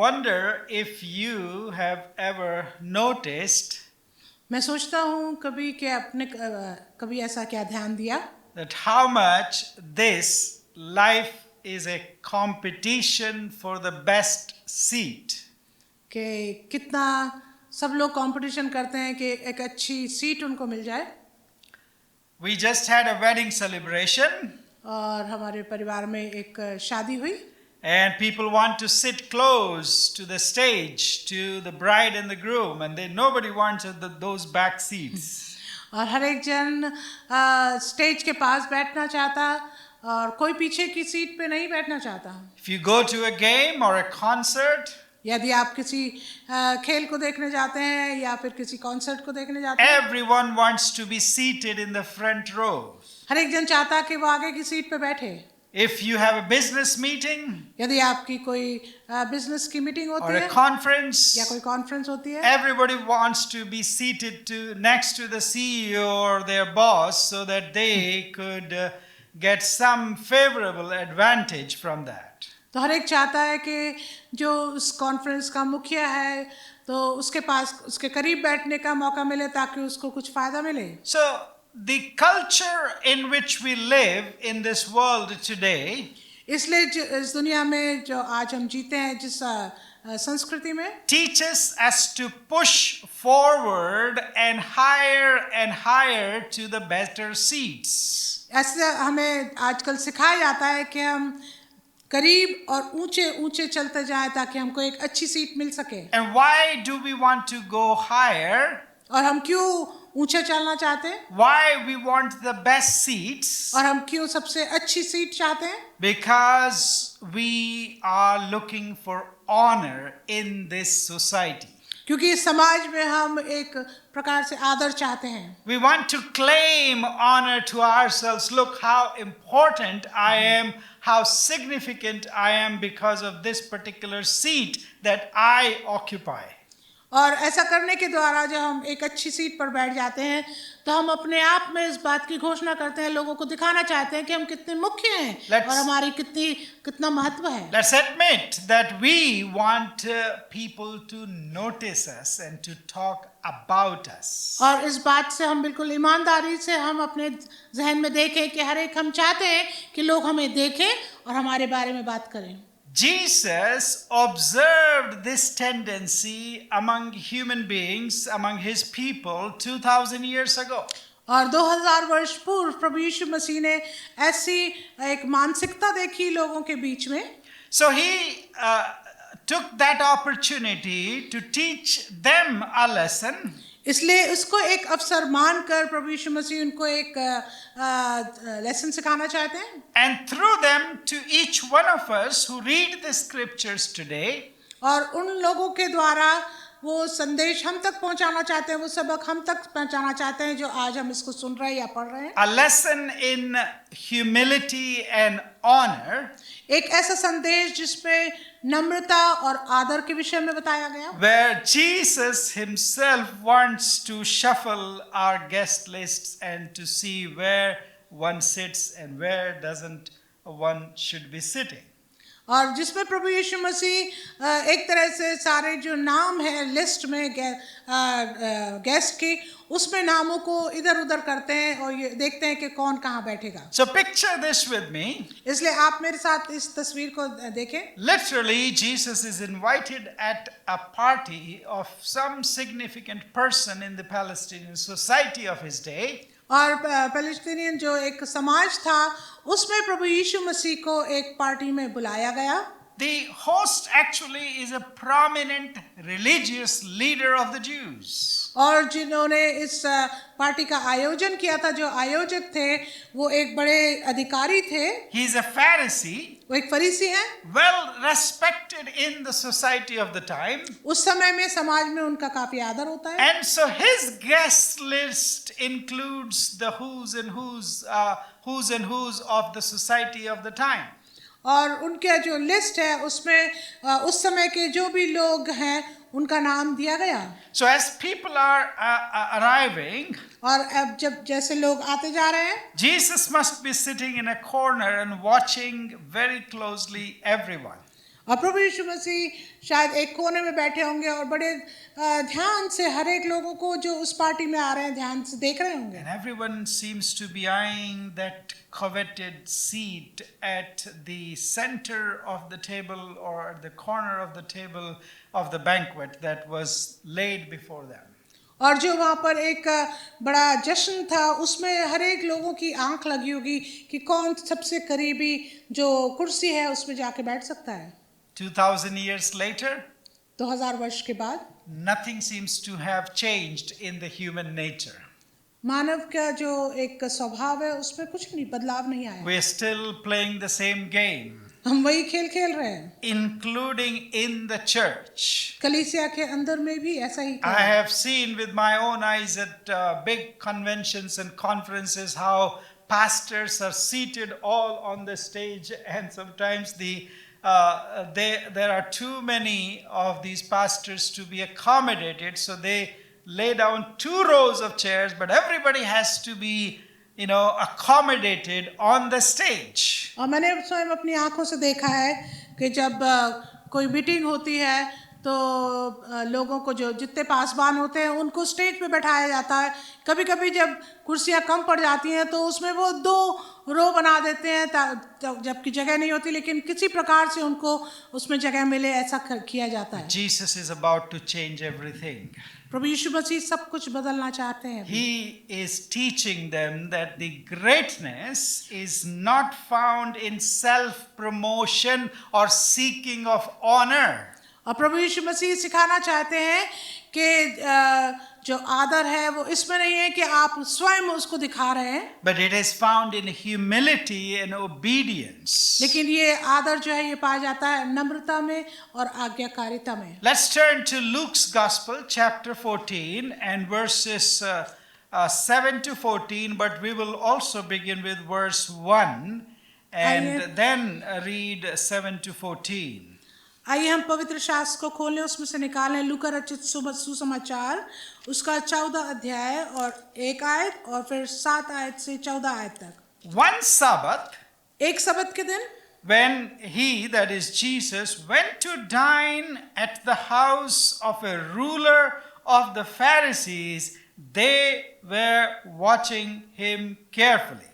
wonder if you have ever noticed मैं सोचता हूँ कभी कि आपने कभी ऐसा क्या ध्यान दिया that how much this life is a competition for the best seat. कि कितना सब लोग कंपटीशन करते हैं कि एक अच्छी सीट उनको मिल जाए. We just had a wedding celebration और हमारे परिवार में एक शादी हुई and people want to sit close to the stage, to the bride and the groom, and nobody wants those back seats. और हर एक जन स्टेज के पास बैठना चाहता और कोई पीछे की सीट पे नहीं बैठना चाहता. If you go to a game or a concert, यदि आप किसी खेल को देखने जाते हैं या फिर किसी कॉन्सर्ट को देखने जाते हैं, everyone wants to be seated in the front row. हर एक जन चाहता कि वो आगे की सीट पे बैठे. If you have a business meeting यदि आपकी कोई बिजनेस की मीटिंग or होती a है conference, या कोई कॉन्फ्रेंस होती है, everybody wants to be seated next to the CEO or their boss so that they could get some favorable advantage from that. तो हर एक चाहता है कि जो उस कॉन्फ्रेंस का मुखिया है तो उसके पास उसके करीब बैठने का मौका मिले ताकि उसको कुछ फायदा मिले. So the culture in which we live in this world today इसलिए इस दुनिया में जो आज हम जीते हैं जिस संस्कृति में teaches us to push forward and higher to the better seats. ऐसे हमें आजकल सिखाया जाता है कि हम करीब और ऊंचे ऊंचे चलते जाएं ताकि हमको एक अच्छी सीट मिल सके. And why do we want to go higher? और हम क्यों ऊंचे चलना चाहते हैं? Why we want the best seats? और हम क्यों सबसे अच्छी सीट चाहते हैं? Because we are looking for honor in this society. क्योंकि इस समाज में हम एक प्रकार से आदर चाहते हैं. We want to claim honor to ourselves. Look how important I am, how significant I am because of this particular seat that I occupy. और ऐसा करने के द्वारा जब हम एक अच्छी सीट पर बैठ जाते हैं तो हम अपने आप में इस बात की घोषणा करते हैं, लोगों को दिखाना चाहते हैं कि हम कितने मुख्य हैं और हमारी कितना महत्व है. Let's admit that we want people to notice us and to talk about us. और इस बात से हम बिल्कुल ईमानदारी से हम अपने जहन में देखें कि हर एक हम चाहते हैं कि लोग हमें देखें और हमारे बारे में बात करें. Jesus observed this tendency among human beings, among his people 2000 years ago. और 2000 वर्ष पूर्व प्रभु यीशु मसीह ने ऐसी एक मानसिकता देखी लोगों के बीच में. So he took that opportunity to teach them a lesson. इसलिए उसको एक अवसर मानकर प्रभु यीशु मसीह उनको एक लेसन सिखाना चाहते हैं. And through them to each one of us who read the scriptures today, और उन लोगों के द्वारा वो संदेश हम तक पहुंचाना चाहते हैं, वो सबक हम तक पहुंचाना चाहते हैं जो आज हम इसको सुन रहे हैं या पढ़ रहे हैं. a lesson in humility and honor, एक ऐसा संदेश जिसमें नम्रता और आदर के विषय में बताया गया, where Jesus himself wants to shuffle our guest lists and to see where one sits and where doesn't one should be sitting. और जिसमें प्रभु यीशु मसीह एक तरह से सारे जो नाम है लिस्ट में गेस्ट की उसमें नामों को इधर उधर करते हैं और ये देखते हैं कि कौन कहाँ बैठेगा. So picture this with me. इसलिए आप मेरे साथ इस तस्वीर को देखें. Literally, Jesus is invited at a party of some significant person in the Palestinian society of his day. और पैलेस्टीनियन जो एक समाज था उसमें प्रभु यीशु मसीह को एक पार्टी में बुलाया गया. The host actually is a prominent religious leader of the Jews. और जिन्होंने इस पार्टी का आयोजन किया था, जो आयोजक थे वो एक बड़े अधिकारी थे. He is a Pharisee, वो एक फरीसी हैं, well respected in the society of the time. उस समय में समाज में उनका काफी आदर होता है. And so his guest list includes the who's and who's of the society of the time. और उनके जो लिस्ट है उसमें उस समय के जो भी लोग हैं उनका नाम दिया गया. So as people are arriving, और अब जब जैसे लोग आते जा रहे हैं, Jesus must be sitting in a corner and watching very closely everyone. और प्रभु यीशु मसीह शायद एक कोने में बैठे होंगे और बड़े ध्यान से हर एक लोगों को जो उस पार्टी में आ रहे हैं ध्यान से देख रहे होंगे. And everyone seems to be eyeing that coveted seat at the center of the table or at the corner of the table of the banquet that was laid before them. और जो वहाँ पर एक बड़ा जश्न था उसमें हर एक लोगों की आंख लगी होगी कि कौन सबसे करीबी जो कुर्सी है उसमें जाके बैठ सकता है. 2000 years later, 2000 वर्ष के बाद nothing seems to have changed in the human nature. मानव का जो एक स्वभाव है उसमें कुछ नहीं बदलाव नहीं आया. We're still playing the same game, हम वही खेल खेल रहे हैं, including in the church. कलीसिया के अंदर में भी ऐसा ही I have seen with my own eyes at big conventions and conferences how pastors are seated all on the stage, and sometimes there are too many of these pastors to be accommodated, so they lay down 2 rows of chairs, but everybody has to be accommodated on the stage. और मैंने स्वयं अपनी आंखों से देखा है कि जब कोई मीटिंग होती है तो लोगों को जो जितने पासबान होते हैं उनको स्टेज पे बैठाया जाता है. कभी कभी जब कुर्सियां कम पड़ जाती हैं तो उसमें वो 2 रो बना देते हैं जबकि जगह नहीं होती, लेकिन किसी प्रकार से उनको उसमें जगह मिले ऐसा किया जाता है. Jesus is about to change everything. प्रभु यीशु मसीह सब कुछ बदलना चाहते हैं. He is teaching them that the greatness is not found in self-promotion or seeking of honor. और प्रभु यीशु मसीह सिखाना चाहते हैं कि जो आदर है वो इसमें नहीं है कि आप स्वयं उसको दिखा रहे हैं, But it is found in humility and obedience. लेकिन ये आदर जो है ये पाया जाता है नम्रता में और आज्ञाकारिता में. Let's turn to Luke's Gospel, chapter 14, and verses 7 to 14, but we will also begin with verse 1 and then read 7 to 14. आइए हम पवित्र शास्त्र को खोलें, उसमें से निकालें लूका रचित सुसमाचार उसका 14 अध्याय और 1 आयत और फिर 7 आयत से 14 आयत तक. One Sabbath, एक सबत के दिन when he, that is Jesus, went to dine at the house of a ruler of the Pharisees, they were watching him carefully.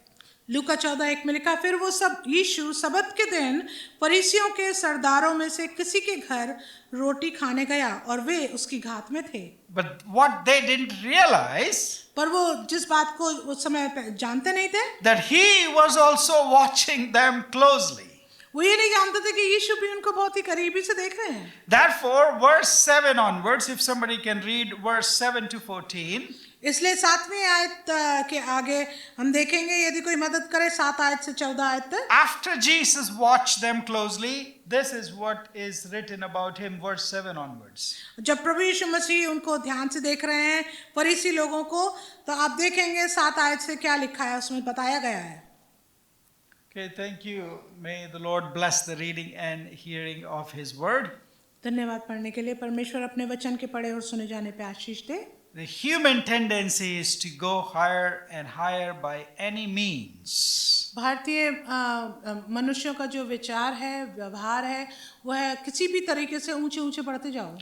लूका 14:1 में लिखा, फिर वो सब यीशु सबत के दिन फरीसियों के सरदारों में से किसी के घर रोटी खाने गया और वे उसकी घात में थे. But what they didn't realize, पर वो जिस बात को उस समय जानते नहीं थे, that he was also watching them closely. वो ये नहीं जानते थे कि यीशु भी उनको बहुत ही करीबी से देख रहे हैं. Therefore, verse 7 onwards, if somebody can read verse 7 to 14, इसलिए 7वीं आयत के आगे हम देखेंगे, यदि कोई मदद करे 7 आयत से 14 आयत तक. after Jesus watched them closely, this is what is written about him, verse 7 onwards. जब प्रभु यीशु मसीह उनको ध्यान से देख रहे हैं फरीसी लोगों को, तो आप देखेंगे 7 आयत से क्या लिखा है, उसमें बताया गया है. Okay, thank you. May the Lord bless the reading and hearing of his word. धन्यवाद पढ़ने के लिए. परमेश्वर अपने वचन के पढ़े और सुने जाने पे आशीष दे. The human tendency is to go higher and higher by any means. भारतीय मनुष्यों का जो विचार है, व्यवहार है, वो है किसी भी तरीके से ऊंचे ऊंचे बढ़ते जाओ.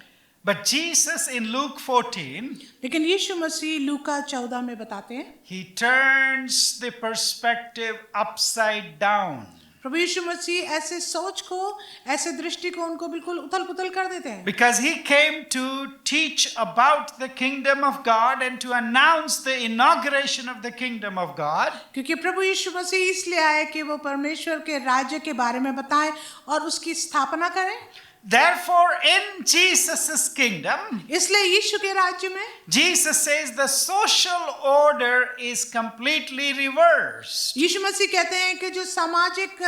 But Jesus in Luke 14, लेकिन यीशु मसीह लूका 14 में बताते हैं, he turns the perspective upside down. प्रभु यीशु मसीह ऐसे सोच को, ऐसे दृष्टिकोण को बिल्कुल उथल पुथल कर देते हैं. Because he came to teach about the kingdom of God and to announce the inauguration of the kingdom of God. क्योंकि प्रभु यीशु मसीह इसलिए आए कि वो परमेश्वर के राज्य के बारे में बताएं और उसकी स्थापना करें. Therefore, in Jesus' kingdom, इसलिए यीशु के राज्य में Jesus says the social order is completely reversed. यीशु मसीह कहते हैं कि जो सामाजिक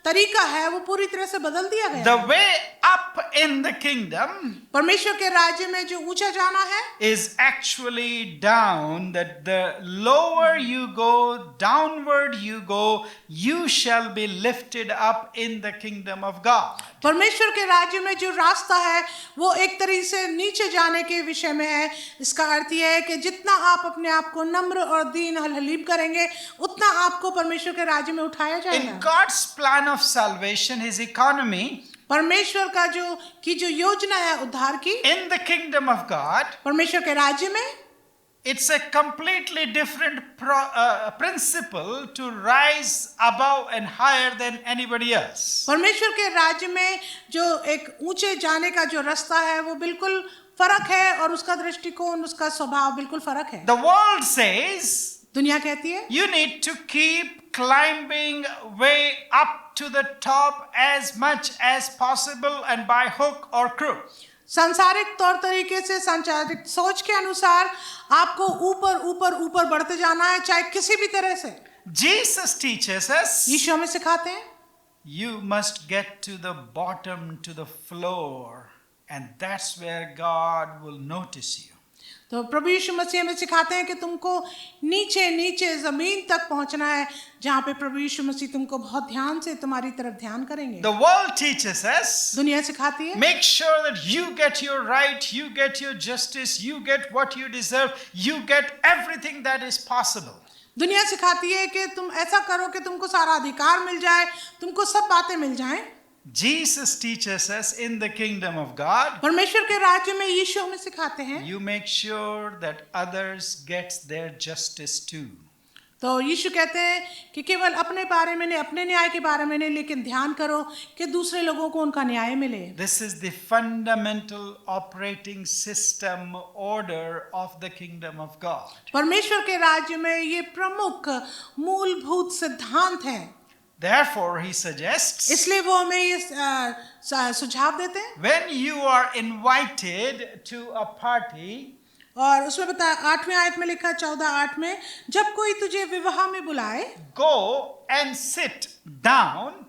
तरीका है वो पूरी तरह से बदल दिया गया. The way up in the kingdom परमेश्वर के राज्य में जो ऊंचा जाना है is actually down, that the lower you go, downward you go, you shall be lifted up in the kingdom of God. परमेश्वर के राज्य में जो रास्ता है वो एक तरीके से नीचे जाने के विषय में है. इसका अर्थ यह है कि जितना आप अपने आप को नम्र और दीन हलीम करेंगे उतना आपको परमेश्वर के राज्य में उठाया जाएगा. In God's plan of salvation, his economy, परमेश्वर का जो योजना है उद्धार की, In the kingdom of God, परमेश्वर के राज्य में it's a completely different principle to rise above and higher than anybody else. परमेश्वर के राज्य में जो एक ऊंचे जाने का जो रास्ता है वो बिल्कुल फर्क है, और उसका दृष्टिकोण, उसका स्वभाव बिल्कुल फर्क है। The world says दुनिया कहती है you need to keep climbing way up to the top as much as possible and by hook or crook. सांसारिक तौर तरीके से, सांसारिक सोच के अनुसार आपको ऊपर ऊपर ऊपर बढ़ते जाना है, चाहे किसी भी तरह से। Jesus teaches us यीशु हमें सिखाते हैं you must get to the bottom, to the floor, and that's where God will notice you. तो प्रभु यीशु मसीह हमें सिखाते हैं कि तुमको नीचे नीचे जमीन तक पहुंचना है, जहां पे प्रभु यीशु मसीह तुमको बहुत ध्यान से तुम्हारी तरफ ध्यान करेंगे। The world teaches us दुनिया सिखाती है make sure that you get your right, you get your justice, you get what you deserve, you get everything that is possible. दुनिया सिखाती है कि तुम ऐसा करो कि तुमको सारा अधिकार मिल जाए, तुमको सब बातें मिल जाएं। Jesus teaches us in the kingdom of God, परमेश्वर के राज्य में यीशु हमें सिखाते हैं you make sure that others gets their justice too. तो यीशु कहते हैं कि केवल अपने बारे में नहीं, अपने न्याय के बारे में नहीं, लेकिन ध्यान करो कि दूसरे लोगों को उनका न्याय मिले। This is the fundamental operating system order of the kingdom of God. परमेश्वर के राज्य में ये प्रमुख मूलभूत सिद्धांत है। Therefore, he suggests इसलिए वो हमें ये सुझाव देते हैं, when you are invited to a party, और उसमें बताया 8वें आयत में लिखा 14:8 में, जब कोई तुझे विवाह में बुलाए go and sit down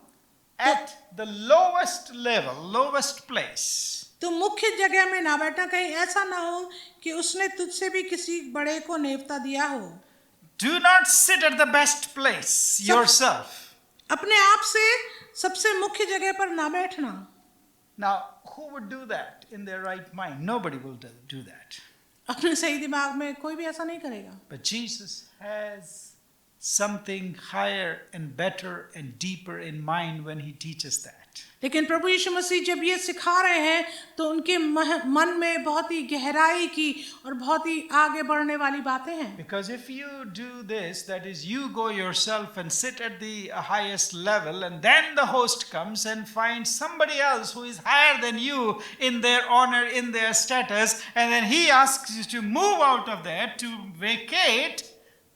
at the lowest level, lowest place. तो मुख्य जगह में ना बैठना, कहीं ऐसा ना हो कि उसने तुझसे भी किसी बड़े को नेवता दिया हो। Do not sit at the best place yourself. अपने आप से सबसे मुख्य जगह पर ना बैठना। Now, who would do that in their right mind? Nobody will do that. अपने सही दिमाग में कोई भी ऐसा नहीं करेगा। But Jesus has something higher and better and deeper in mind when he teaches that. लेकिन प्रभु यीशु मसीह जब ये सिखा रहे हैं तो उनके मन में बहुत ही गहराई की और बहुत ही आगे बढ़ने वाली बातें हैं। Because if you do this, that is, you go yourself and sit at the highest level, and then the host comes and finds somebody else who is higher than you in their honor, in their status, and then he asks you to move out of that to vacate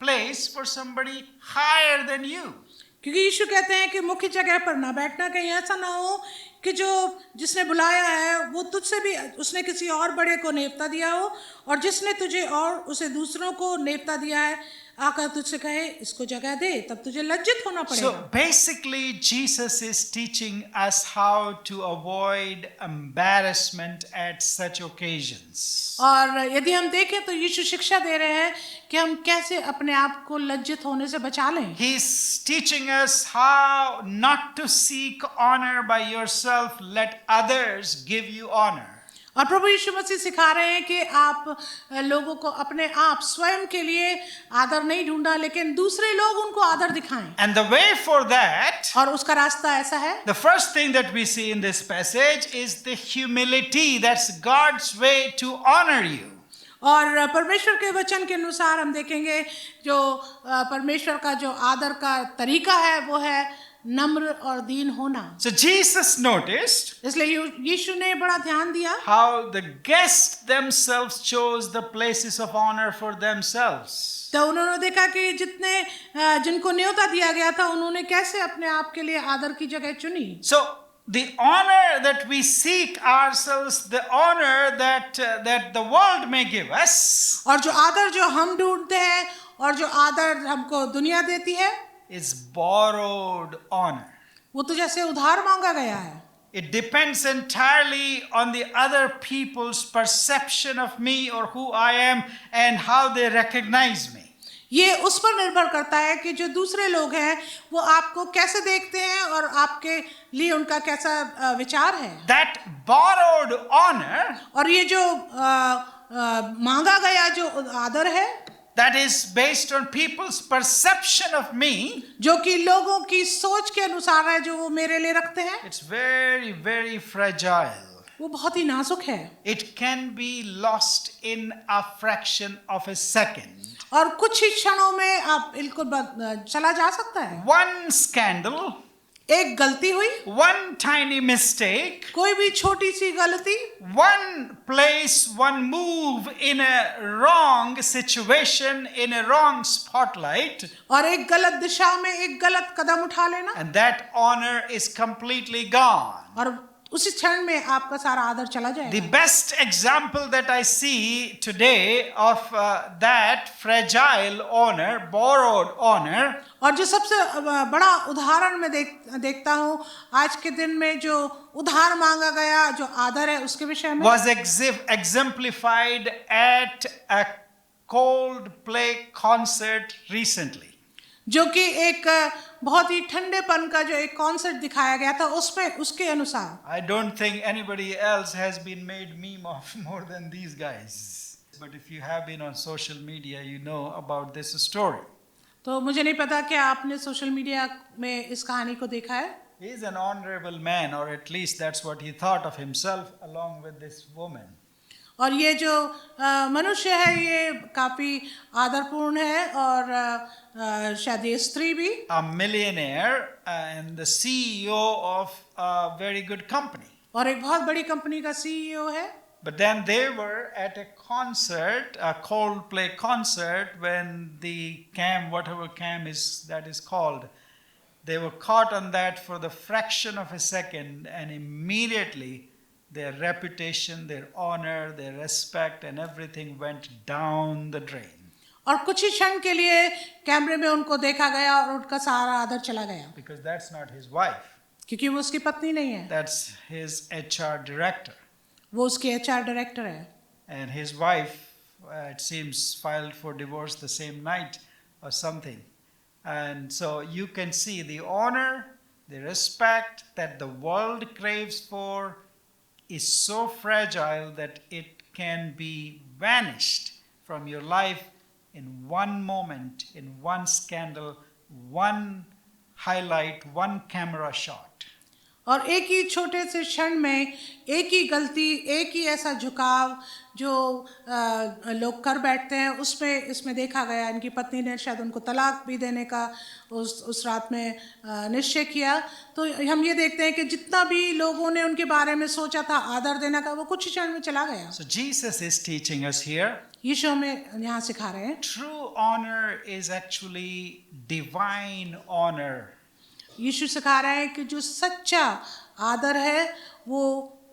place for somebody higher than you. क्योंकि यीशु कहते हैं कि मुख्य जगह पर ना बैठना, कहीं ऐसा ना हो कि जो जिसने बुलाया है वो तुझसे भी, उसने किसी और बड़े को नेवता दिया हो, और जिसने तुझे और उसे दूसरों को नेवता दिया है आकर तुझसे कहे इसको जगह दे, तब तुझे लज्जित होना पड़ेगा। So basically, Jesus is teaching us how to avoid embarrassment at such occasions. और यदि हम देखें तो यीशु शिक्षा दे रहे हैं कि हम कैसे अपने आप को लज्जित होने से बचा लें। He's teaching us how not to seek honor by yourself, let others give you honor. और प्रभु यीशु मसीह सिखा रहे हैं कि आप लोगों को अपने आप स्वयं के लिए आदर नहीं ढूंढना, लेकिन दूसरे लोग उनको आदर दिखाएं। And the way for that, और उसका रास्ता ऐसा है, the first thing that we see in this passage is the humility. That's God's way to honor you. और परमेश्वर के वचन के अनुसार हम देखेंगे जो परमेश्वर का जो आदर का तरीका है वो है नम्र और दीन होना। So Jesus noticed इसलिए यीशु ने बड़ा ध्यान दिया how the guests themselves chose the places of honor for themselves. तो उन्होंने देखा कि जिनको न्योता दिया गया था उन्होंने कैसे अपने आप के लिए आदर की जगह चुनी। So the honor that we seek ourselves, the honor that the world may give us, और जो आदर जो हम ढूंढते हैं और जो आदर हमको दुनिया देती है, is borrowed honor. वो तो जैसे उधार मांगा गया है। It depends entirely on the other people's perception of me or who I am and how they recognize me. ये उस पर निर्भर करता है कि जो दूसरे लोग हैं वो आपको कैसे देखते हैं और आपके लिए उनका कैसा विचार है। That borrowed honor और ये जो मांगा गया जो आदर है, that is based on people's perception of me, जो कि लोगों की सोच के अनुसार है, जो वो मेरे लिए रखते हैं, it's very, very fragile. वो बहुत ही नाजुक है It can be lost in a fraction of a second. और कुछ ही क्षणों में आप बिल्कुल चला जा सकता है। One scandal, एक गलती हुई, one tiny mistake, कोई भी छोटी सी गलती, one place, one move in a wrong situation, in a wrong spotlight, और एक गलत दिशा में एक गलत कदम उठा लेना, and that honor is completely gone. और उसी क्षण में आपका सारा आदर चला The जाएगा। best example that I see today of that fragile honor, borrowed honor, और जो सबसे बड़ा उदाहरण मैं देखता हूँ आज के दिन में, जो उधार मांगा गया जो आदर है उसके विषय में, was exemplified at a Coldplay concert recently. जो कि एक बहुत ही ठंडेपन का जो एक कॉन्सर्ट दिखाया गया था, उसमें उसके अनुसार I don't think anybody else has been made meme of more than these guys. But if you have been on social media, you know about this story. तो मुझे नहीं पता कि आपने सोशल मीडिया में इस कहानी को देखा है। He is an honorable man, or at least that's what he thought of himself, along with this woman. और ये जो मनुष्य है ये काफी आदरपूर्ण है, और शायद ये स्त्री भी, A millionaire and the CEO of a very good company. और एक बहुत बड़ी कंपनी का सीईओ है। But then they were at a concert, a Coldplay concert, when the cam, whatever cam is that is called, they were caught on that for the fraction of a second, and immediately their reputation, their honor, their respect, and everything went down the drain. और कुछ ही क्षण के लिए कैमरे में उनको देखा गया और उनका सारा आदर चला गया, Because that's not his wife, क्योंकि वो उसकी पत्नी नहीं है, that's his HR director. वो उसकी एचआर डायरेक्टर है। And his wife, it seems, filed for divorce the same night or something. And so you can see the honor, the respect that the world craves for is so fragile that it can be vanished from your life in one moment, in one scandal, one highlight, one camera shot. और एक ही छोटे से क्षण में एक ही गलती, एक ही ऐसा झुकाव जो लोग कर बैठते हैं, उसमें इसमें देखा गया। इनकी पत्नी ने शायद उनको तलाक भी देने का उस रात में निश्चय किया। तो हम ये देखते हैं कि जितना भी लोगों ने उनके बारे में सोचा था आदर देने का, वो कुछ ही क्षण में चला गया। So Jesus is teaching us here. यीशु हमें यहाँ सिखा रहे हैं, True honor is actually divine honor. यीशु सिखा रहे हैं कि जो सच्चा आदर है वो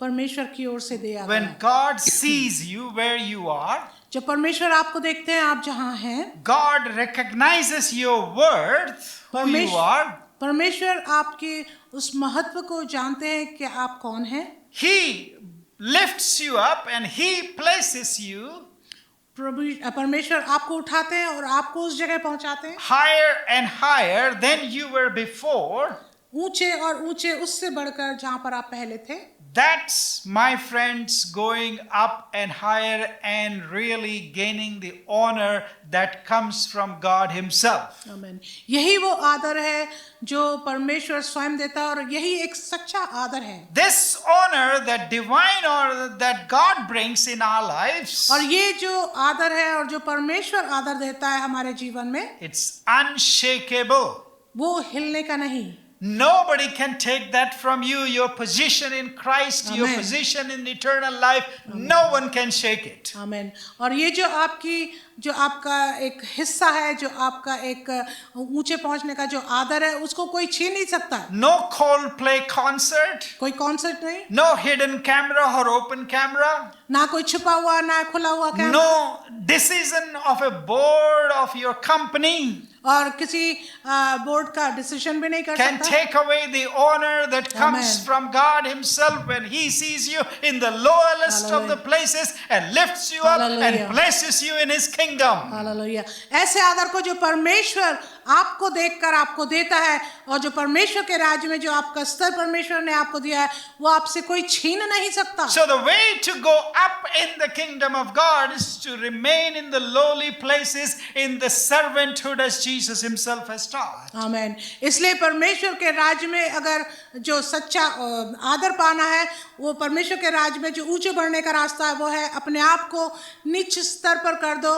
परमेश्वर की ओर से दिया गया When है। God sees you where you are, जब परमेश्वर आपको देखते हैं आप जहाँ हैं, God recognizes your worth, who you are. परमेश्वर आपके उस महत्व को जानते हैं कि आप कौन हैं। He lifts you up and He places you परमेश्वर आपको उठाते हैं और आपको उस जगह पहुंचाते हैं, higher and higher than you were before. ऊंचे और ऊंचे उससे बढ़कर जहां पर आप पहले थे। That's, my friends, going up and higher and really gaining the honor that comes from God Himself. आमीन। यही वो आदर है जो परमेश्वर स्वयं देता है, और यही एक सच्चा आदर है। This honor, that divine honor that God brings in our lives, और ये जो आदर है और जो परमेश्वर आदर देता है हमारे जीवन में, it's unshakable. वो हिलने का नहीं। Nobody can take that from you. Your position in Christ, your Amen. position in eternal life, no one can shake it. आमीन। और ये जो आपका एक हिस्सा है, जो आपका एक ऊंचे पहुंचने का जो आदर है, उसको कोई छीन नहीं सकता। No Coldplay concert, कोई कॉन्सर्ट नहीं, no hidden camera or open camera, ना कोई छुपा हुआ ना खुला हुआ camera, no decision of a board of your company और किसी बोर्ड का डिसीजन भी नहीं कर can सकता। take away the honor that comes Amen. from God Himself when He sees you in the lowest of the Hallelujah. places and lifts you up Hallelujah. and places you in His kingdom. Hallelujah. ऐसे आदर को जो परमेश्वर आपको देखकर आपको देता है, और जो परमेश्वर के राज्य में जो आपका स्तर परमेश्वर ने आपको दिया है वो आपसे कोई छीन नहीं सकता। So the way to go up in the kingdom of God is to remain in the lowly places in the servanthood as Jesus himself has taught. आमीन। इसलिए परमेश्वर के राज्य में अगर जो सच्चा आदर पाना है, वो परमेश्वर के राज्य में जो ऊंचे बढ़ने का रास्ता है वो है अपने आप को नीच स्तर पर कर दो,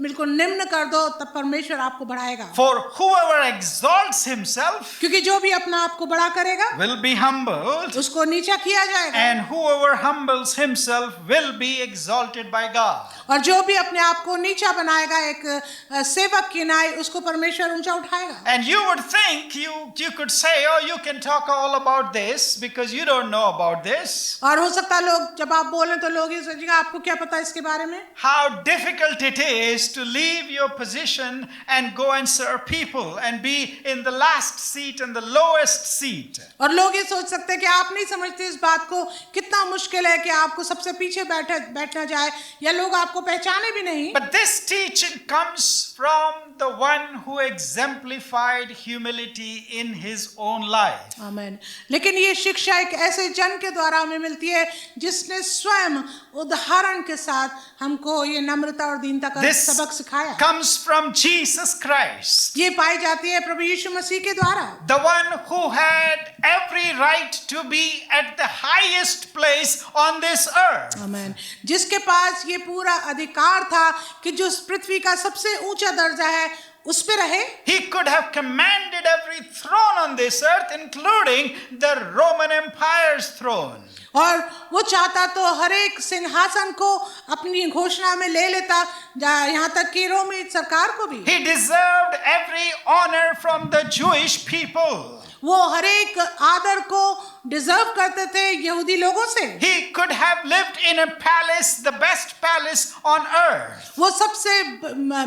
बिल्कुल निम्न कर दो, तब परमेश्वर आपको बढ़ाएगा। For whoever exalts himself क्योंकि जो भी अपना आप को बड़ा करेगा will be humbled, उसको नीचा किया जाएगा, and whoever humbles himself will be exalted by God. और जो भी अपने आप को नीचा बनाएगा एक सेवक की नाई, उसको परमेश्वर ऊंचा उठाएगा। And you would think you could say, oh, you can talk all about this because you don't know about this. और हो सकता है लोग जब आप बोले तो लोग ये सोचेंगे आपको क्या पता इसके बारे में। How difficult it is to leave your position and go and serve people and be in the last seat and the lowest seat. और लोग ये सोच सकते हैं कि आप नहीं समझते इस बात को, कितना मुश्किल है कि आपको सबसे पीछे बैठना जाए या लोग आपको पहचाने भी नहीं। But this teaching comes from the one who exemplified humility in his own life. आमीन। लेकिन ये शिक्षा एक ऐसे जन के द्वारा हमें मिलती है जिसने स्वयं उदाहरण के साथ हमको ये नम्रता और दीनता का This सबक सिखाया। comes from Jesus Christ, ये पाई जाती है प्रभु यीशु मसीह के द्वारा, the one who had every right to be at the highest place on this earth. आमीन। जिसके पास ये पूरा अधिकार था कि जो इस पृथ्वी का सबसे ऊंचा दर्जा है उस पे रहे। He could have commanded every throne on this earth, including the Roman Empire's throne. और वो चाहता तो हर एक सिंहासन को अपनी घोषणा में ले लेता, यहाँ तक कि रोमी सरकार को भी। He deserved every honor from the Jewish people. वो हर एक आदर को डिजर्व करते थे यहूदी लोगों से। He could have lived in a palace, the best palace on earth. वो सबसे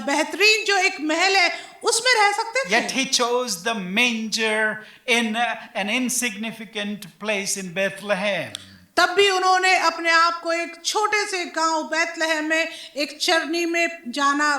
बेहतरीन जो एक महल है उसमें रह सकते थे। Yet he chose the manger in an insignificant place in Bethlehem. तब भी उन्होंने अपने आप को एक छोटे से गांव बैतलहम में एक चरनी में जाना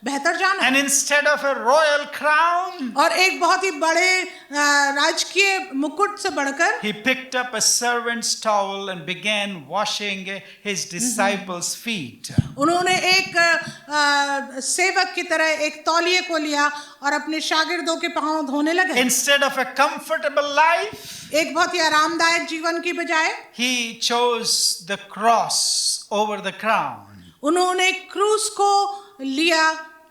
बेहतर जाना। And instead of a royal crown, और एक बहुत ही बड़े राजकीय मुकुट से बढ़कर he picked up a servant's towel and began washing his disciples' feet. उन्होंने एक सेवक की तरह एक तौलिए को लिया और अपने शागिर्दों के पांव धोने लगे। Instead of a comfortable life, एक बहुत ही आरामदायक जीवन की बजाय he chose the cross over the crown. उन्होंने क्रूस को लिया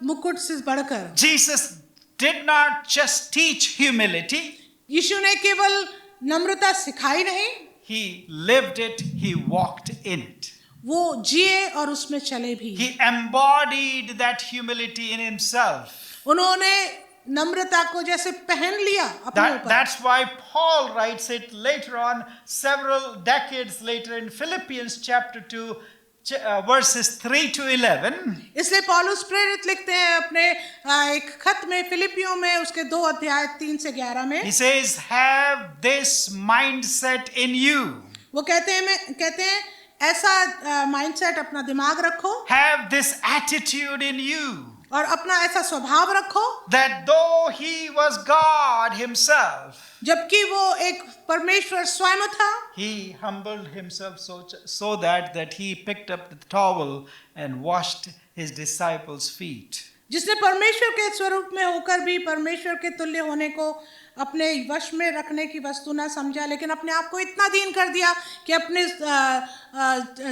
मुकुट से बढ़कर। Jesus did not just teach humility, यीशु ने केवल नम्रता सिखाई नहीं, he lived it, he walked in it. वो जिए और उसमें चले भी। He embodied that humility in himself. उन्होंने नम्रता को जैसे पहन लिया अपने ऊपर। That's why Paul writes it later on, several decades later, in Philippians chapter 2, verses 3 to 11. इसलिए पौलुस प्रेरित लिखते हैं अपने एक खत में फिलिपियों में उसके 2 अध्याय 3 से 11 में। He says, have this mindset in you. वो कहते हैं ऐसा माइंडसेट अपना दिमाग रखो, Have this attitude in you. और अपना ऐसा स्वभाव रखो That though he was God himself, जबकि वो एक परमेश्वर स्वयं था, he humbled himself so that he picked up the towel and washed his disciples' feet. जिसने परमेश्वर के स्वरूप में होकर भी परमेश्वर के तुल्य होने को अपने वश में रखने की वस्तु ना समझा, लेकिन अपने आप को इतना दीन कर दिया कि अपने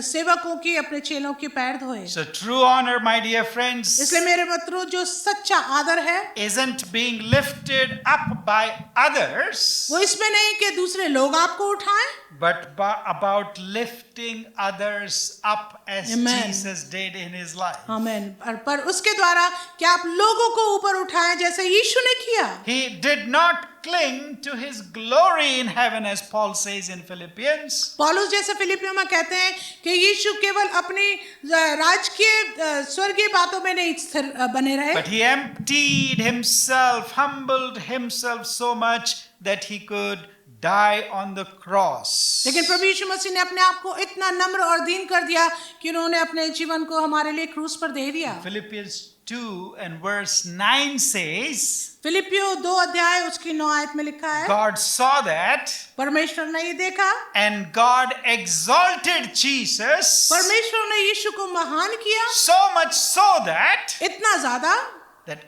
सेवकों की, अपने चेलों के पैर धोए। So true honor, my dear friends, इसलिए मेरे मित्रों, जो सच्चा आदर है isn't being lifted up by others, वो इसमें नहीं कि दूसरे लोग आपको उठाएं, but about lifting others up as Amen. Jesus did in his life. आमीन। पर उसके द्वारा कि आप लोगों को ऊपर उठाएं जैसे यीशु ने किया। He did not cling to his glory in heaven, as Paul says in Philippians. पौलुस जैसे फिलिपियों में कहते हैं कि यीशु केवल अपनी राजकीय स्वर्गीय बातों में नहीं स्थिर बने रहे, But he emptied himself, humbled himself so much that he could die on the cross. लेकिन प्रभु यीशु मसीह ने अपने आप को इतना नम्र और दीन कर दिया कि उन्होंने अपने जीवन को हमारे लिए क्रूस पर दे दिया। Philippians 2 and verse 9 says, फिलिपियो 2 अध्याय उसकी 9 आयत में लिखा है, God saw that परमेश्वर ने ये देखा, and God exalted Jesus परमेश्वर ने यीशु को महान किया, so much so that इतना ज्यादा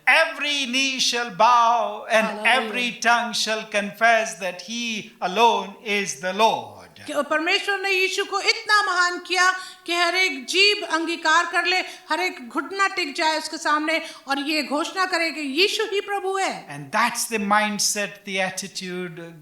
every knee shall bow and Hallelujah. every tongue shall confess that he alone is the Lord. कि परमेश्वर ने यीशु को इतना महान किया कि हर एक जीभ अंगीकार कर ले, हर एक घुटना टिक जाए उसके सामने और ये घोषणा करे कि यीशु ही प्रभु है. And that's the mindset, the attitude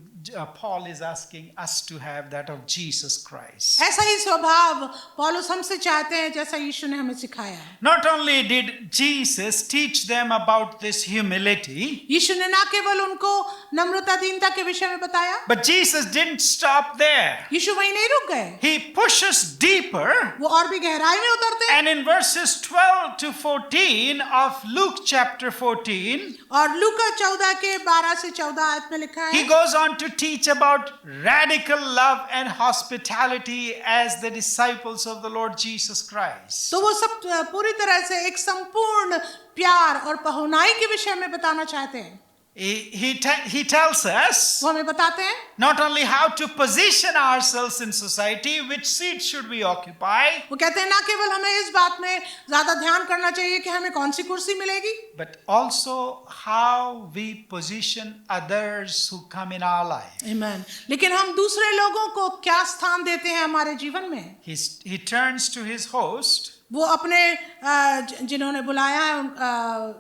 Paul is asking us to have, that of Jesus Christ. ऐसा ही स्वभाव पौलुस हमसे चाहते हैं जैसा यीशु ने हमें सिखाया. Not only did Jesus teach them about this humility, यीशु ने ना केवल उनको नम्रता दीनता के विषय में बताया, but Jesus didn't stop there. यीशु वहीं नहीं रुक गए, He pushes deeper, वो और भी गहराई में उतरते हैं. and in verses 12 to 14 of Luke chapter 14, और लूका 14 के 12 से 14 आयत में लिखा है, he goes on to teach about radical love and hospitality as the disciples of the Lord Jesus Christ. तो वो सब पूरी तरह से एक संपूर्ण प्यार और पहुनाई के विषय में बताना चाहते हैं. He tells us वो हमें बताते हैं not only how to position ourselves in society, which seat should we occupy, वो कहते हैं ना केवल हमें इस बात में ज्यादा ध्यान करना चाहिए कि हमें कौन सी कुर्सी मिलेगी, but also how we position others who come in our life. आमीन, लेकिन हम दूसरे लोगों को क्या स्थान देते हैं हमारे जीवन में. He turns to his host वो अपने जिन्होंने बुलाया है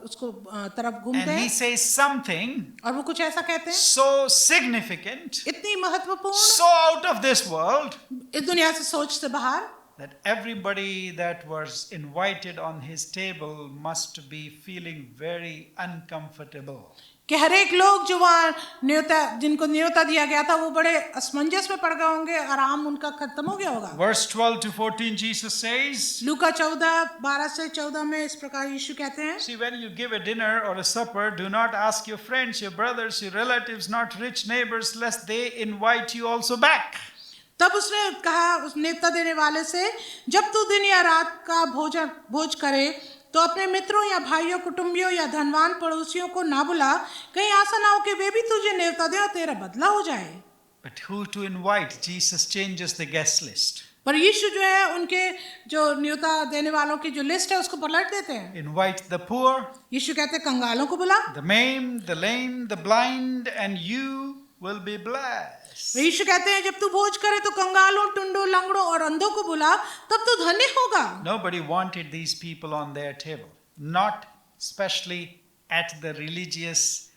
उसको तरफ घूमते and he हैं says something और वो कुछ ऐसा कहते हैं, so significant, इतनी महत्वपूर्ण, so out of this world, इस दुनिया से सोच से बाहर, that everybody that was invited on his table must be feeling very uncomfortable. कि हर एक लोग जो वहाँ न्योता जिनको न्योता दिया गया था वो बड़े असमंजस में पड़ गए होंगे, आराम उनका खत्म हो गया होगा. Verse 12 to 14, Jesus says, लूका 14:12 से 14 में इस प्रकार यीशु कहते हैं, see, when you give a dinner or a supper, do not ask your friends, your brothers, your relatives, not rich neighbors, lest they invite you also back. तब उसने कहा उस न्योता देने वाले से, जब तू दिन या रात का भोज करे तो अपने मित्रों या भाइयों कुटुंबियों या धनवान पड़ोसियों को ना बुला, कहीं ऐसा ना हो कि वे भी तुझे न्योता दें और तेरा बदला हो जाए. But who to invite? Jesus changes the guest list. पर यीशु जो है उनके जो न्योता देने वालों की जो लिस्ट है उसको पलट देते हैं. Invite the poor, यीशु कहते हैं कंगालों को बुला, the maimed, the lame, the blind, and you will be blessed. यीशु कहते हैं जब तू भोज करे तो कंगालों, टुंडों, लंगड़ों और अंधों को बुला, तब तू धन्य होगा. Nobody wanted these people on their table, not especially at the religious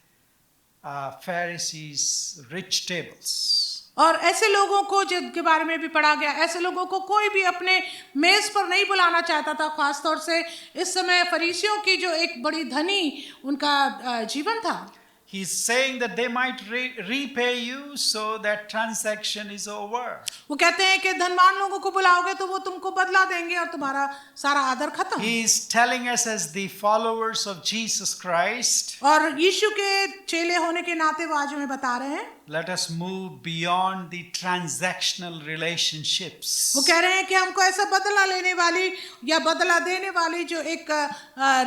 Pharisees' rich tables. और ऐसे लोगों को जिनके बारे में भी पढ़ा गया, ऐसे लोगों को कोई भी अपने मेज पर नहीं बुलाना चाहता था, खासतौर से इस समय फरीसियों की जो एक बड़ी धनी उनका जीवन था. He's saying that they might repay you so that transaction is over. वो कहते हैं कि धनवान लोगों को बुलाओगे तो वो तुमको बदला देंगे और तुम्हारा सारा आदर खत्म. He is telling us as the followers of Jesus Christ, और यीशु के चेले होने के नाते वो आज हमें बता रहे हैं, let us move beyond the transactional relationships. वो कह रहे हैं कि हमको ऐसा बदला लेने वाली या बदला देने वाली जो एक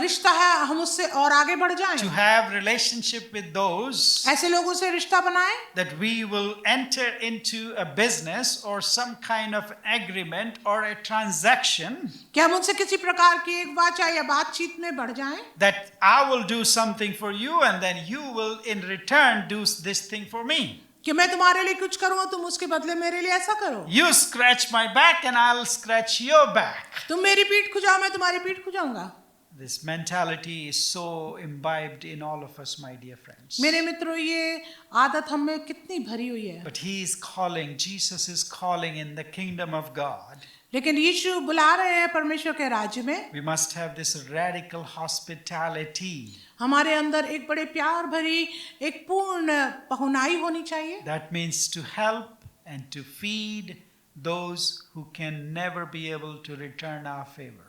रिश्ता है हम उससे और आगे बढ़ जाएं. To have relationship with those ऐसे लोगों से रिश्ता बनाएं that we will enter into a business or some kind of agreement or a transaction, कि हम उनसे किसी प्रकार की एक वाचा या बातचीत में बढ़ जाएं, that I will do something for you and then you will in return do this thing for me. कि मैं तुम्हारे लिए कुछ करूं तुम उसके बदले मेरे लिए ऐसा करो. You scratch my back and I'll scratch your back. तुम मेरी पीठ खुजाओ मैं तुम्हारी पीठ खुजाऊंगा. This mentality is so imbibed in all of us, my dear friends. मेरे मित्रों ये आदत हम में कितनी भरी हुई है. But he is calling, Jesus is calling in the kingdom of God. लेकिन यीशु बुला रहे हैं परमेश्वर के राज्य में. We must have this radical hospitality. हमारे अंदर एक बड़े प्यार भरी एक पूर्ण पहुनाई होनी चाहिए. That means to help and to feed those who can never be able to return our favor.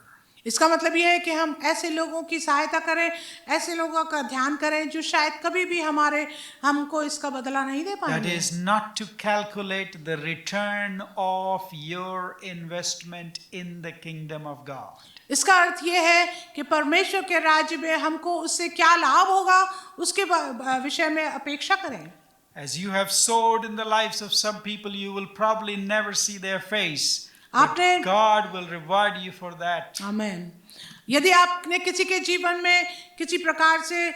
इसका मतलब यह है कि हम ऐसे लोगों की सहायता करें, ऐसे लोगों का ध्यान करें जो शायद कभी भी हमको इसका बदला नहीं दे That पाएंगे। is not to calculate the return of your investment in the kingdom of God. इसका अर्थ यह है कि परमेश्वर के राज्य में हमको उससे क्या लाभ होगा उसके विषय में अपेक्षा करें। As you have sowed in the lives of some people, you will probably never see their face. But आपने God will reward you for that. आमीन। यदि आपने किसी के जीवन में किसी प्रकार से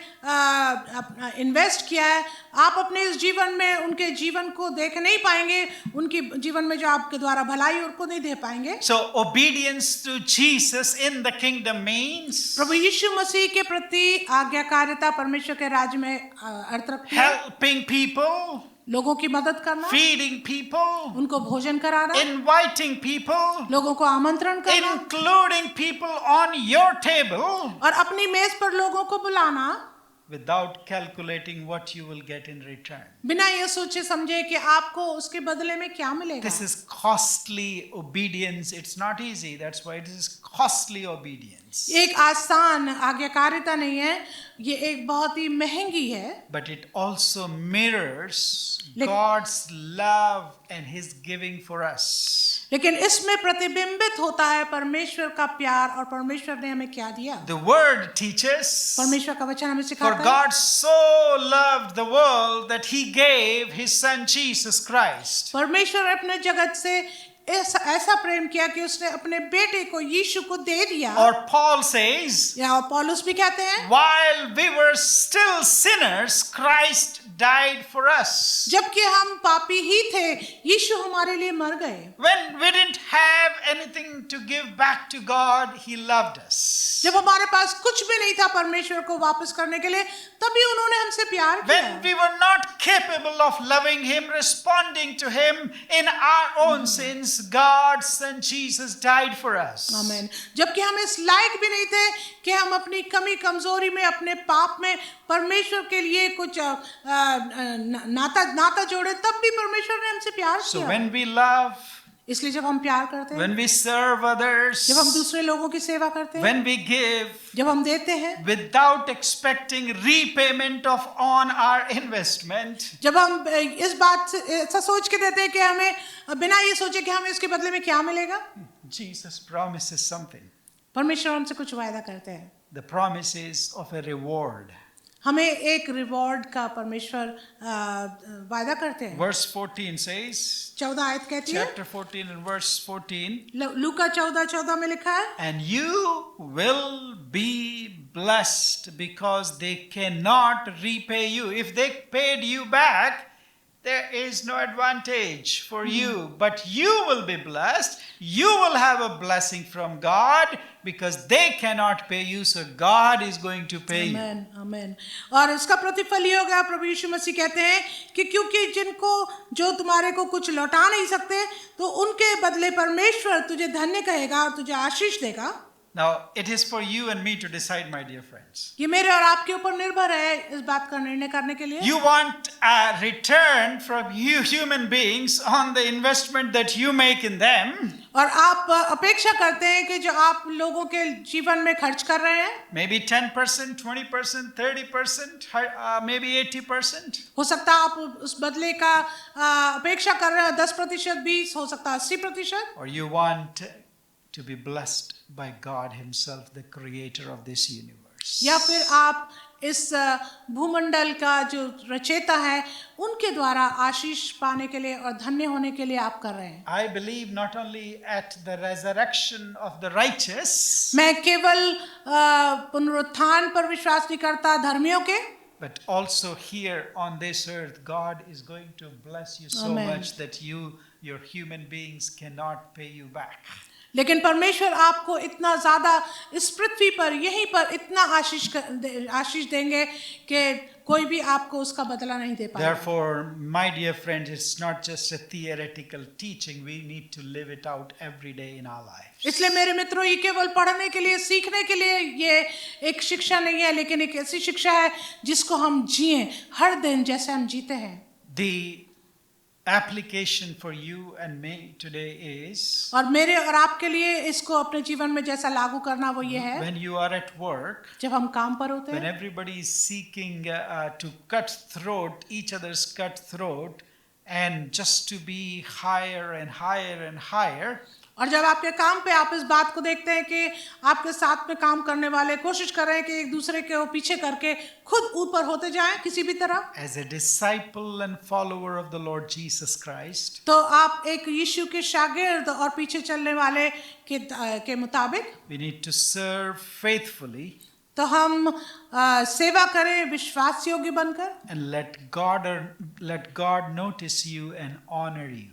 इन्वेस्ट किया है, आप अपने इस जीवन में उनके जीवन को देख नहीं पाएंगे, उनके जीवन में जो आपके द्वारा भलाई उनको नहीं दे पाएंगे। So obedience to Jesus in the kingdom means प्रभु यीशु मसीह के प्रति आज्ञाकारिता परमेश्वर के राज्य में अर्थ रखती है। helping people, लोगों की मदद करना, feeding people, उनको भोजन कराना, inviting people, लोगों को आमंत्रण करना, including people on your table और अपनी मेज पर लोगों को बुलाना without calculating what you will get in return. बिना ये सोचे समझे कि आपको उसके बदले में क्या मिलेगा। This is costly obedience. It's not easy. That's why it is costly obedience. एक आसान आज्ञाकारिता नहीं है, ये एक बहुत ही महंगी है। But it also mirrors God's love and His giving for us. लेकिन इसमें प्रतिबिंबित होता है परमेश्वर का प्यार और परमेश्वर ने हमें क्या दिया। The word teaches, परमेश्वर का वचन हमें for सिखाता है God so loved the world that He gave His Son Jesus Christ. परमेश्वर अपने जगत से ऐसा प्रेम किया कि उसने अपने बेटे को यीशु को दे दिया। Or Paul says, या पौलुस भी कहते हैं, while we were still sinners, Christ died for us. जबकि हम पापी ही थे, यीशु हमारे लिए मर गए। When we didn't have anything to give back to God, He loved us. जब हमारे पास कुछ भी नहीं था परमेश्वर को वापस करने के लिए, तभी उन्होंने हमसे प्यार किया। When we were not capable of loving Him, responding to Him in our own sins, God's Son Jesus died for us. आमीन। जबकि हम इस लायक भी नहीं थे कि हम अपनी कमी कमजोरी में, अपने पाप में परमेश्वर के लिए कुछ नाता जोड़े, तब भी परमेश्वर ने हमसे प्यार So किया। when we love, इसलिए जब हम प्यार करते हैं, when we serve others, जब हम दूसरे लोगों की सेवा करते हैं, when we give, जब हम देते हैं without expecting repayment of on our investment, जब हम इस बात से ऐसा सोच के देते हैं कि हमें बिना ये सोचे कि हमें इसके बदले में क्या मिलेगा, Jesus promises something. परमेश्वर हमसे कुछ वायदा करते हैं। The promise is of a reward. हमें एक रिवॉर्ड का परमेश्वर वायदा करते हैं। Verse 14 says, 14 आयत कहती है, chapter 14 and verse 14, लूका 14:14 में लिखा है, and you will be blessed because they cannot repay you. If they paid you back, there is no advantage for you, but you will be blessed. You will have a blessing from God because they cannot pay you, so God is going to pay you. आमेन आमेन। और इसका प्रतिफल ये होगा, प्रभु यीशु मसीह कहते हैं कि क्योंकि जिनको जो तुम्हारे को कुछ लौटा नहीं सकते, तो उनके बदले परमेश्वर तुझे धन्य कहेगा और तुझे आशीष देगा। Now, it is for you and me to decide, my dear friends. ये मेरे और आपके ऊपर निर्भर है इस बात का निर्णय करने के लिए। You want a return from you human beings on the investment that you make in them. और आप अपेक्षा करते हैं कि जो आप लोगों के जीवन में खर्च कर रहे हैं, Maybe 10%, 20%, 30%, maybe 80%. हो सकता है आप उस बदले का अपेक्षा कर रहे हैं 10%, 20%, हो सकता है 80%। Or you want to be blessed by God Himself, the creator of this universe. या फिर आप इस भूमंडल का जो रचयिता है उनके द्वारा आशीष पाने के लिए और धन्य होने के लिए आप कर रहे हैं। I believe not only at the resurrection of the righteous, मैं केवल पुनरुत्थान पर विश्वास नहीं करता धर्मियों के, but also here on this earth, God is going to bless you so Amen. much that your human beings cannot pay you back. लेकिन परमेश्वर आपको इतना ज्यादा इस पृथ्वी पर यहीं पर इतना आशीष देंगे कि कोई भी आपको उसका बदला नहीं दे पाएगा। Therefore, my dear friends, it's not just a theoretical teaching. We need to live it out every day in our lives. इसलिए मेरे मित्रों, ये केवल पढ़ने के लिए, सीखने के लिए ये एक शिक्षा नहीं है, लेकिन एक ऐसी शिक्षा है जिसको हम जिएं हर दिन जैसे हम जीते हैं। The application for you and me today is, और मेरे और आपके लिए इसको अपने जीवन में जैसा लागू करना वो ये है, when you are at work, जब हम काम पर होते when हैं, everybody is seeking to cut throat, each other's cut throat, and just to be higher and higher and higher, और जब आपके काम पे आप इस बात को देखते हैं कि आपके साथ में काम करने वाले कोशिश कर रहे हैं कि एक दूसरे के पीछे करके खुद ऊपर होते जाएं किसी भी तरह, as a disciple and follower of the Lord Jesus Christ, तो आप एक यीशु के शागिर्द और पीछे चलने वाले के मुताबिक we need to serve faithfully तो हम सेवा करें विश्वास योग्य बनकर, and let God notice you and honor you.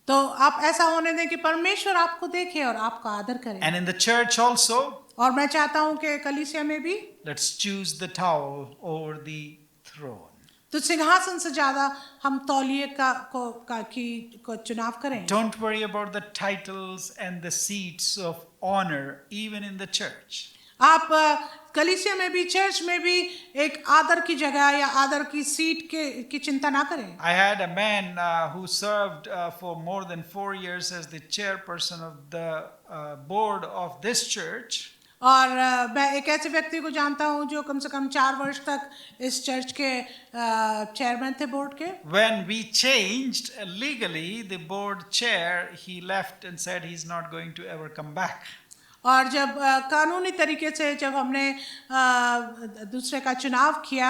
तो आप ऐसा होने दें कि परमेश्वर आपको देखे और आपका आदर करे। And in the church also, और मैं चाहता हूं कि कलीसिया में भी let's choose the towel over the throne. तो सिंहासन से ज्यादा हम तौलिए को चुनाव करें। Don't worry about the titles and the seats of honor even in the church. आप कलीसिया में भी चर्च में भी एक आदर की जगह या आदर की सीट की चिंता ना करें। I had a man who served for more than 4 years as the chairperson of the board of this church. और मैं एक ऐसे व्यक्ति को जानता हूं जो कम से कम 4 वर्ष तक इस चर्च के चेयरमैन थे बोर्ड के। When we changed legally the board chair, he left and said he's not going to ever come back. और जब कानूनी तरीके से जब हमने दूसरे का चुनाव किया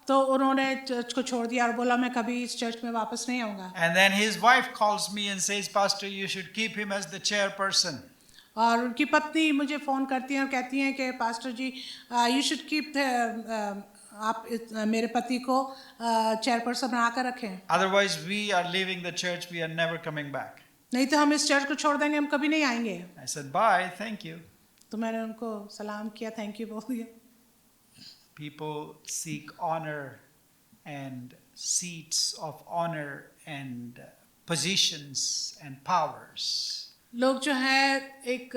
तो उन्होंने चर्च को छोड़ दिया और बोला मैं कभी इस चर्च में वापस नहीं आऊंगा। And then his wife calls me and says, Pastor, you should keep him as the chairperson. और उनकी पत्नी मुझे फोन करती हैं और कहती हैं कि pastor ji you should keep आप मेरे पति को चेयरपर्सन बनाकर रखें, Otherwise, we are leaving the church. We are never coming back. नहीं तो हम इस चर्च को छोड़ देंगे, हम कभी नहीं आएंगे। I said, bye, thank you. तो मैंने उनको सलाम किया, थैंक यू बोल दिया। People seek honor and seats of honor and positions and powers. लोग जो है एक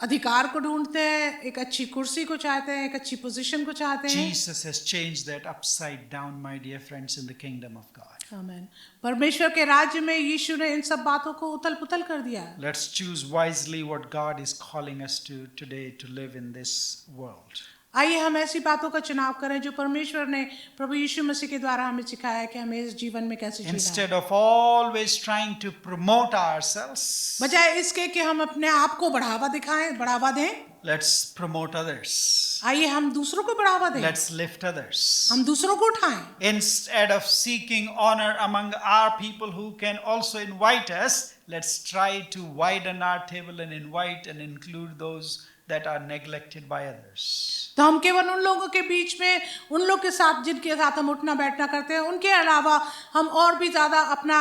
अधिकार को ढूंढते हैं, एक अच्छी कुर्सी को चाहते हैं, एक अच्छी पोजीशन को चाहते हैं। Jesus has changed that upside down, my dear friends, in the kingdom of God. आमीन। परमेश्वर के राज्य में यीशु ने इन सब बातों को उथल-पुथल कर दिया। Let's choose wisely what God is calling us to today to live in this world. आइए हम ऐसी बातों का चुनाव करें जो परमेश्वर ने प्रभु यीशु मसीह के द्वारा हमें सिखाया है कि हमें इस जीवन में कैसे जीना है। Instead of always trying to promote ourselves, बजाय इसके कि हम अपने आप को बढ़ावा दिखाएं, बढ़ावा दें, let's promote others. आइए हम दूसरों को बढ़ावा दें, Let's lift others. हम दूसरों को उठाएं। Instead of seeking honor among our people who can also invite us, let's try to widen our table and invite and include those that are neglected by others. तो हम केवल उन लोगों के बीच में उन लोग के साथ जिनके साथ हम उठना बैठना करते हैं उनके अलावा हम और भी ज़्यादा अपना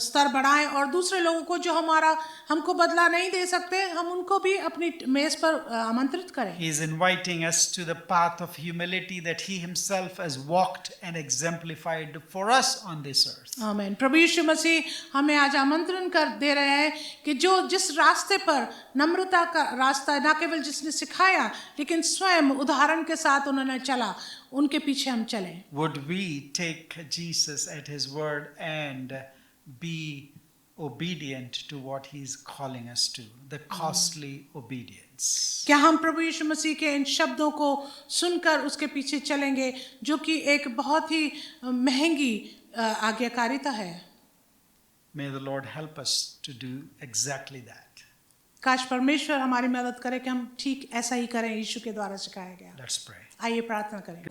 स्तर बढ़ाएं और दूसरे लोगों को जो हमको बदला नहीं दे सकते हम उनको भी अपनी मेज पर आमंत्रित करें। He is inviting us to the path of humility that he himself has walked and exemplified for us on this earth. आमीन। प्रभु यीशु मसीह हमें आज आमंत्रण कर दे रहे हैं कि जो जिस रास्ते पर नम्रता का रास्ता न केवल जिसने सिखाया लेकिन स्वयं उदाहरण के साथ उन्होंने चला उनके पीछे हम चलें। Would we take Jesus at his word and be obedient to what he is calling us to, the costly obedience? क्या हम प्रभु यीशु मसीह के इन शब्दों को सुनकर उसके पीछे चलेंगे जो कि एक बहुत ही महंगी आज्ञाकारिता है। May the Lord help us to do exactly that. काश परमेश्वर हमारी मदद करे कि हम ठीक ऐसा ही करें यीशु के द्वारा सिखाया गया। Let's pray. आइए प्रार्थना करें।